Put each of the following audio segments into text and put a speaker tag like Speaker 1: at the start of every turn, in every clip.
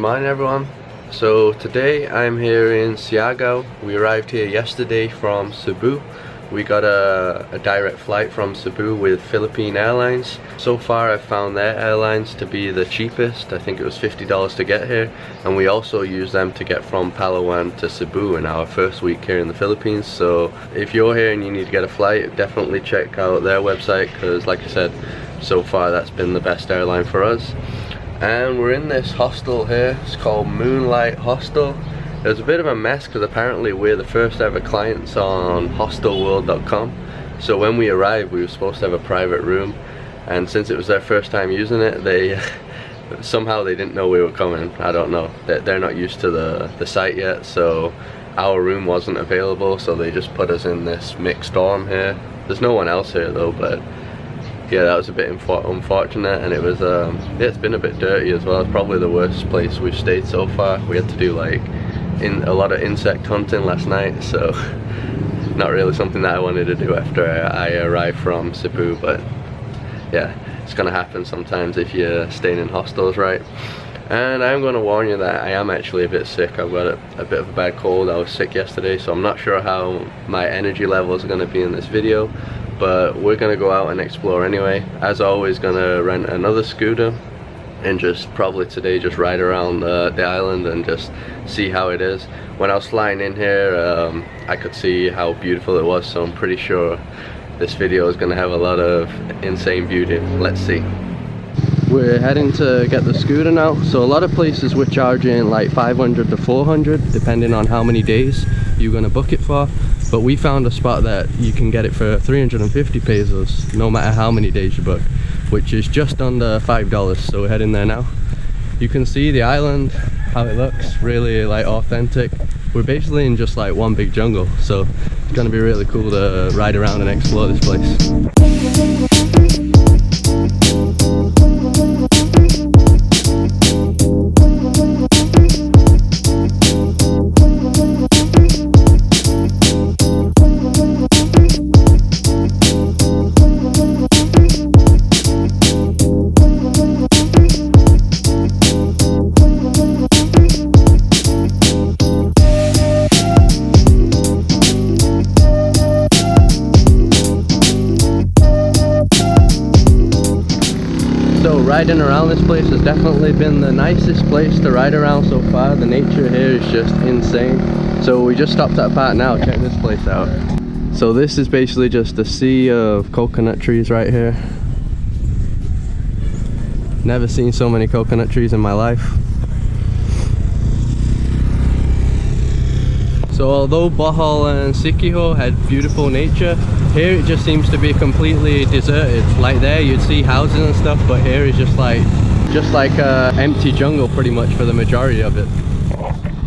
Speaker 1: morning everyone. So today I'm here in Siargao. We arrived here yesterday from Cebu. We got a direct flight from Cebu with Philippine Airlines. So far I've found their airlines to be the cheapest. I think it was $50 to get here, and we also use them to get from Palawan to Cebu in our first week here in the Philippines. So if you're here and you need to get a flight, definitely check out their website, because like I said, so far that's been the best airline for us. And we're in this hostel here. It's called Moonlight Hostel. It was a bit of a mess because apparently we're the first ever clients on hostelworld.com. So when we arrived, we were supposed to have a private room, and since it was their first time using it, they somehow they didn't know we were coming. I don't know. They're not used to the site yet, so our room wasn't available, so they just put us in this mixed dorm here. There's no one else here though, but yeah, that was a bit unfortunate, and it was yeah, it's been a bit dirty as well. It's probably the worst place we've stayed so far. We had to do like a lot of insect hunting last night, so not really something that I wanted to do after I arrived from Cebu, but yeah, it's gonna happen sometimes if you're staying in hostels, right? And I'm gonna warn you that I am actually a bit sick. I've got a bit of a bad cold. I was sick yesterday, so I'm not sure how my energy levels are gonna be in this video, but we're gonna go out and explore anyway. As always, gonna rent another scooter and just probably today just ride around the island and just see how it is. When I was flying in here, I could see how beautiful it was, so I'm pretty sure this video is gonna have a lot of insane beauty. Let's see. We're heading to get the scooter now. So a lot of places we're charging like 500 to 400 depending on how many days you're gonna book it for, but we found a spot that you can get it for 350 pesos no matter how many days you book, which is just under $5. So we're heading there now. You can see the island, how it looks, really like authentic. We're basically in just like one big jungle, so it's gonna be really cool to ride around and explore this place. Riding around this place has definitely been the nicest place to ride around so far. The nature here is just insane. So we just stopped at a park now. Check this place out. So this is basically just a sea of coconut trees right here. Never seen so many coconut trees in my life. So although Bohol and Siargao had beautiful nature, here it just seems to be completely deserted. Like there you'd see houses and stuff, but here is just like a empty jungle pretty much for the majority of it.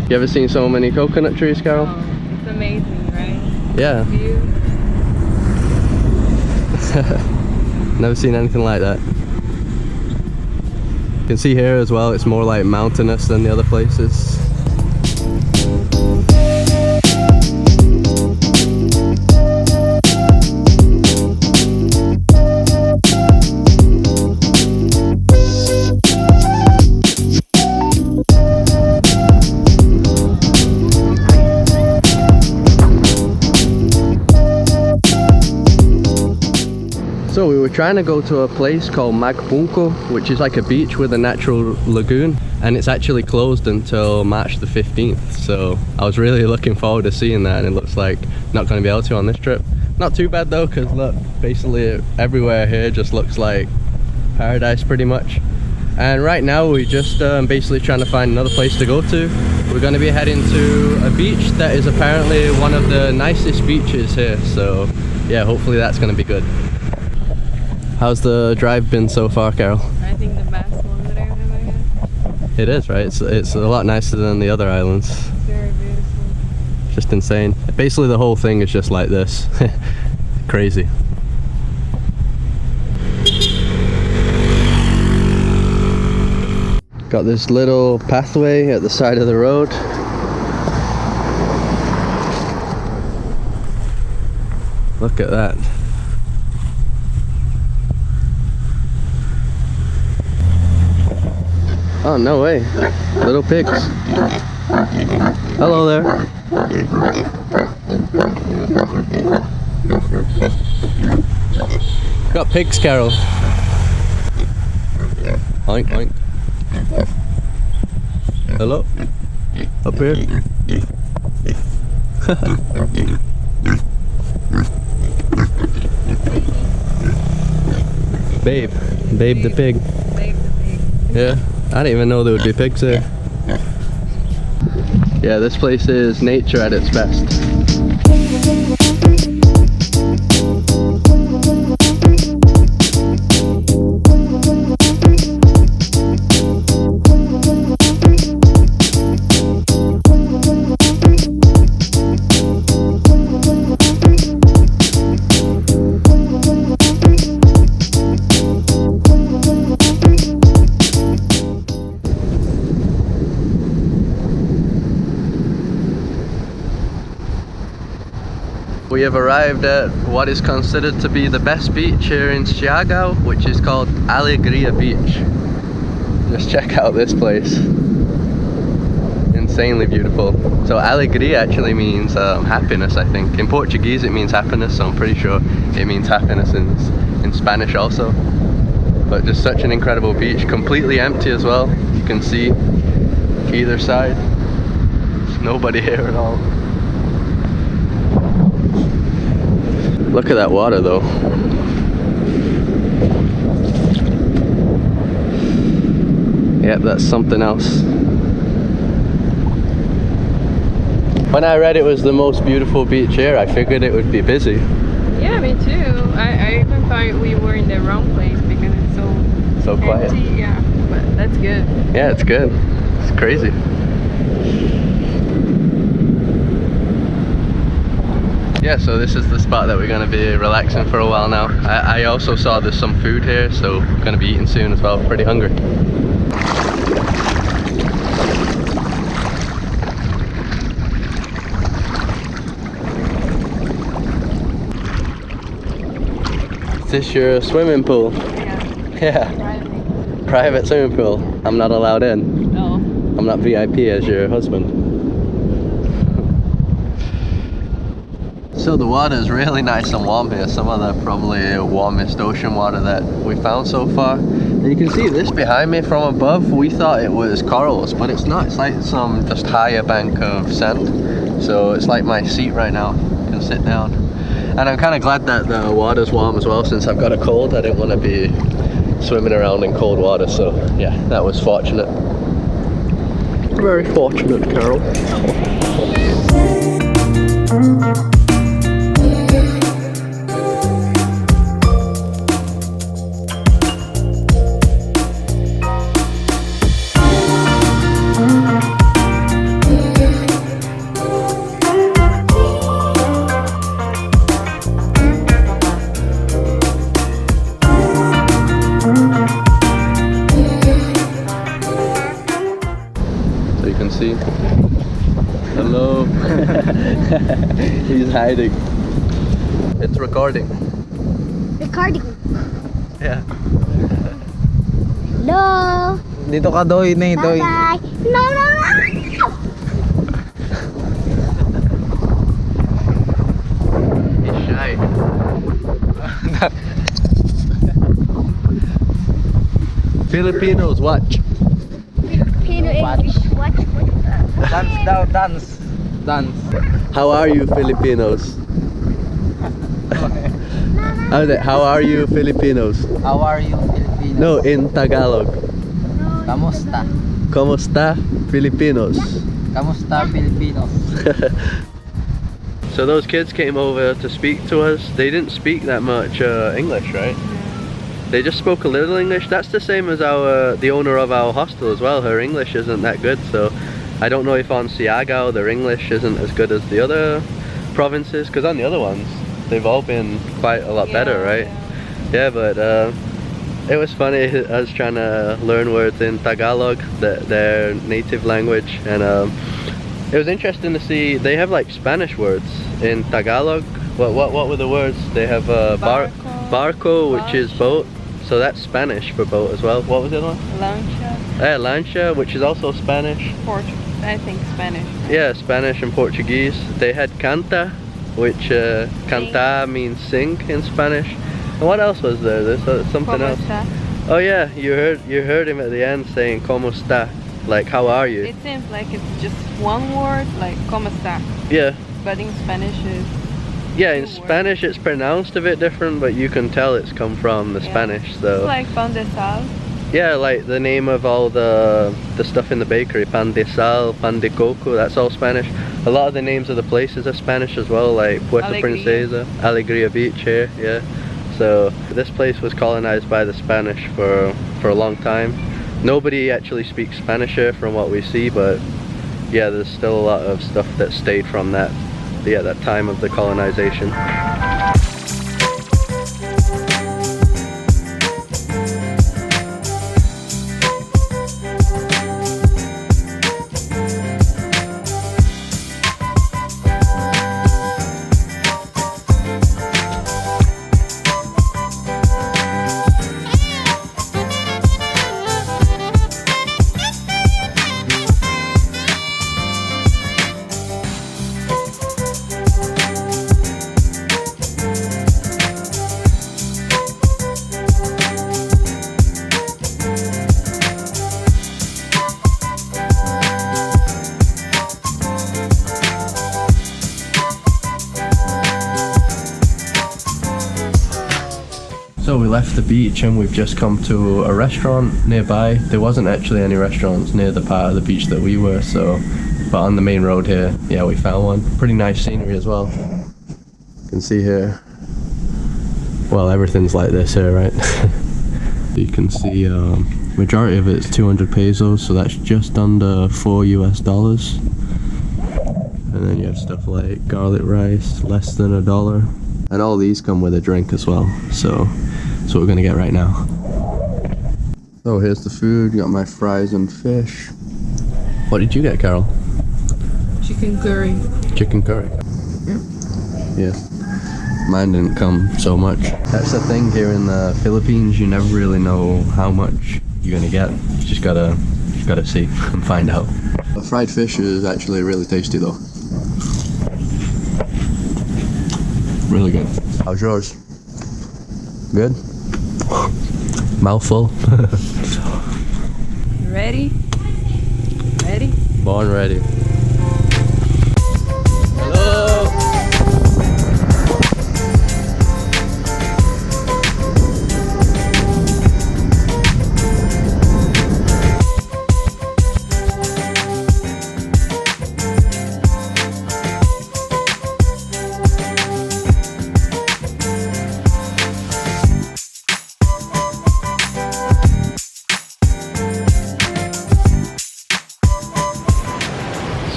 Speaker 1: You ever seen so many coconut trees, Carol?
Speaker 2: Oh, it's amazing, right?
Speaker 1: Yeah. Never seen anything like that. You can see here as well, it's more like mountainous than the other places. So we were trying to go to a place called Buco, which is like a beach with a natural lagoon, and it's actually closed until March the 15th. So I was really looking forward to seeing that, and it looks like not going to be able to on this trip. Not too bad though, because look, basically everywhere here just looks like paradise pretty much. And right now we're just basically trying to find another place to go to. We're going to be heading to a beach that is apparently one of the nicest beaches here, so yeah, hopefully that's going to be good. How's the drive been so far, Carol?
Speaker 2: I think the best one that I've ever had.
Speaker 1: It is, right? It's a lot nicer than the other islands.
Speaker 2: It's very beautiful.
Speaker 1: Just insane. Basically the whole thing is just like this. Crazy. Got this little pathway at the side of the road. Look at that. Oh, no way. Little pigs. Hello there. Got pigs, Carol. Oink, oink. Hello? Up here? Babe. Babe the pig.
Speaker 2: Babe the pig.
Speaker 1: Yeah. I didn't even know there would be pigs there. Yeah, this place is nature at its best. We have arrived at what is considered to be the best beach here in Siargao, which is called Alegria Beach. Just check out this place. Insanely beautiful. So Alegria actually means happiness, I think. In Portuguese it means happiness, so I'm pretty sure it means happiness in Spanish also. But just such an incredible beach, completely empty as well. You can see either side. There's nobody here at all. Look at that water though. Yep, that's something else. When I read it was the most beautiful beach here, I figured it would be busy.
Speaker 2: Yeah, me too. I even thought we were in the wrong place because it's so
Speaker 1: quiet.
Speaker 2: empty. Yeah, but that's good.
Speaker 1: Yeah, it's good. It's crazy. Yeah, so this is the spot that we're going to be relaxing for a while now. I also saw there's some food here, so we're going to be eating soon as well. Pretty hungry. Is this your swimming pool?
Speaker 2: Yeah.
Speaker 1: Yeah. Private swimming pool. I'm not allowed in.
Speaker 2: No.
Speaker 1: I'm not VIP as your husband. So the water is really nice and warm here. Some of the probably warmest ocean water that we found so far. And you can see this behind me from above. We thought it was corals, but it's not. It's like some just higher bank of sand. So it's like my seat right now. You can sit down. And I'm kind of glad that the water's warm as well, since I've got a cold. I didn't want to be swimming around in cold water. So yeah, that was fortunate. Very fortunate, Carol. So you can see. Hello. He's hiding. It's recording.
Speaker 3: Recording.
Speaker 1: Yeah.
Speaker 3: Hello.
Speaker 4: Dito ka, Doy.
Speaker 3: Bye
Speaker 4: Doy.
Speaker 3: bye. No, no, no.
Speaker 1: He's shy. Filipinos, watch.
Speaker 3: Filipino English. Watch.
Speaker 4: Dance daw, dance. Dance.
Speaker 1: How are you, Filipinos? How are you, Filipinos?
Speaker 4: How are you, Filipinos?
Speaker 1: No, in Tagalog.
Speaker 4: Kamusta?
Speaker 1: Kamusta, Filipinos?
Speaker 4: Kamusta, Filipinos?
Speaker 1: So those kids came over to speak to us. They didn't speak that much English, right? They just spoke a little English. That's the same as the owner of our hostel as well. Her English isn't that good, so I don't know if on Siargao their English isn't as good as the other provinces, because on the other ones they've all been quite a lot better, right? Yeah, but it was funny us trying to learn words in Tagalog, their native language, and it was interesting to see they have like Spanish words in Tagalog. What were the words? They have barco, which is boat, so that's Spanish for boat as well. What was the other one?
Speaker 2: Lancha.
Speaker 1: Lancha, which is also Spanish.
Speaker 2: I think Spanish.
Speaker 1: Yeah, Spanish and Portuguese. They had canta, which canta means sing in Spanish. And what else was there? There's something
Speaker 2: ¿Cómo
Speaker 1: else.
Speaker 2: está?
Speaker 1: Oh yeah, you heard him at the end saying "Cómo está?" Like, how are you?
Speaker 2: It seems like it's just one word, like ¿Cómo está?
Speaker 1: Yeah.
Speaker 2: But in Spanish is
Speaker 1: Yeah, in
Speaker 2: two words.
Speaker 1: Spanish it's pronounced a bit different, but you can tell it's come from the
Speaker 2: Yeah.
Speaker 1: Spanish. So
Speaker 2: It's like pan de sal.
Speaker 1: yeah, like the name of all the stuff in the bakery, pan de sal, pan de coco, that's all Spanish. A lot of the names of the places are Spanish as well, like Puerto
Speaker 2: Alegria.
Speaker 1: Princesa, Alegria Beach here, yeah. So this place was colonized by the Spanish for a long time. Nobody actually speaks Spanish here from what we see, but yeah, there's still a lot of stuff that stayed from that time of the colonization. So we left the beach and we've just come to a restaurant nearby. There wasn't actually any restaurants near the part of the beach that we were, but on the main road here, yeah, we found one. Pretty nice scenery as well. You can see here, well, everything's like this here, right? You can see majority of it's 200 pesos, so that's just under $4 US. And then you have stuff like garlic rice, less than $1. And all these come with a drink as well, so that's what we're gonna get right now. So here's the food, got my fries and fish. What did you get, Carol?
Speaker 2: Chicken curry.
Speaker 1: Chicken curry? Yeah. Mine didn't come so much. That's the thing here in the Philippines, you never really know how much you're gonna get. You just gotta see and find out. The fried fish is actually really tasty though. Really good. How's yours? Good? Mouthful?
Speaker 2: Ready? Ready?
Speaker 1: Born ready. Hello!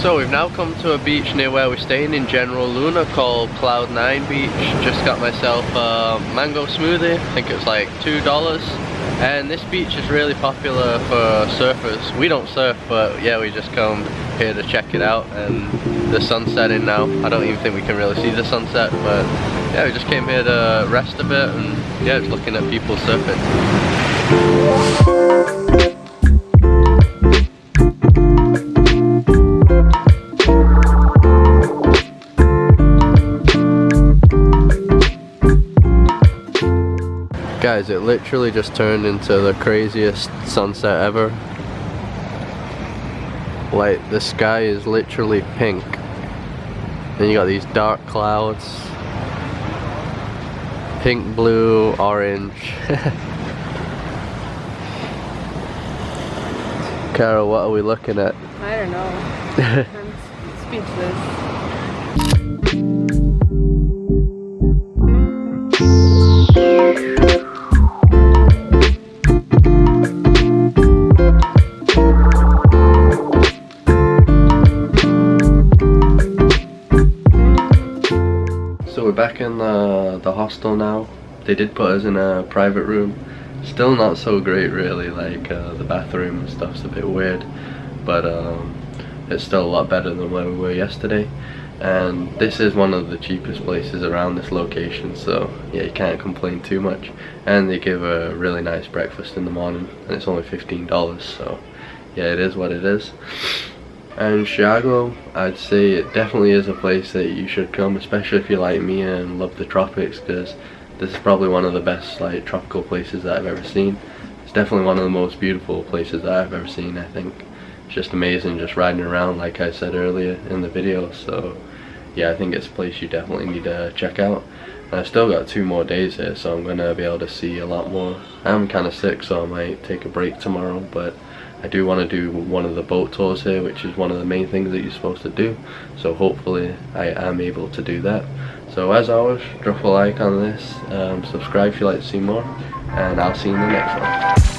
Speaker 1: So we've now come to a beach near where we're staying in General Luna called Cloud9 Beach. Just got myself a mango smoothie, I think it's like $2. And this beach is really popular for surfers. We don't surf, but yeah, we just come here to check it out. And the sun's setting now. I don't even think we can really see the sunset, but yeah, we just came here to rest a bit and yeah, just looking at people surfing. Guys, it literally just turned into the craziest sunset ever. Like, the sky is literally pink. Then you got these dark clouds. Pink, blue, orange. Carol, what are we looking at?
Speaker 2: I don't know. I'm speechless.
Speaker 1: We're back in the hostel now. They did put us in a private room. Still not so great really, like the bathroom and stuff's a bit weird, but it's still a lot better than where we were yesterday. and this is one of the cheapest places around this location, so yeah, you can't complain too much. And they give a really nice breakfast in the morning, and it's only $15, so yeah, it is what it is. And Siargao, I'd say it definitely is a place that you should come, especially if you like me and love the tropics, because this is probably one of the best like tropical places that I've ever seen. It's definitely one of the most beautiful places that I've ever seen, I think. It's just amazing just riding around, like I said earlier in the video. So yeah, I think it's a place you definitely need to check out. And I've still got 2 more days here, so I'm gonna be able to see a lot more. I'm kind of sick, so I might take a break tomorrow, but I do want to do one of the boat tours here, which is one of the main things that you're supposed to do. So hopefully I am able to do that. So as always, drop a like on this, subscribe if you'd like to see more, and I'll see you in the next one.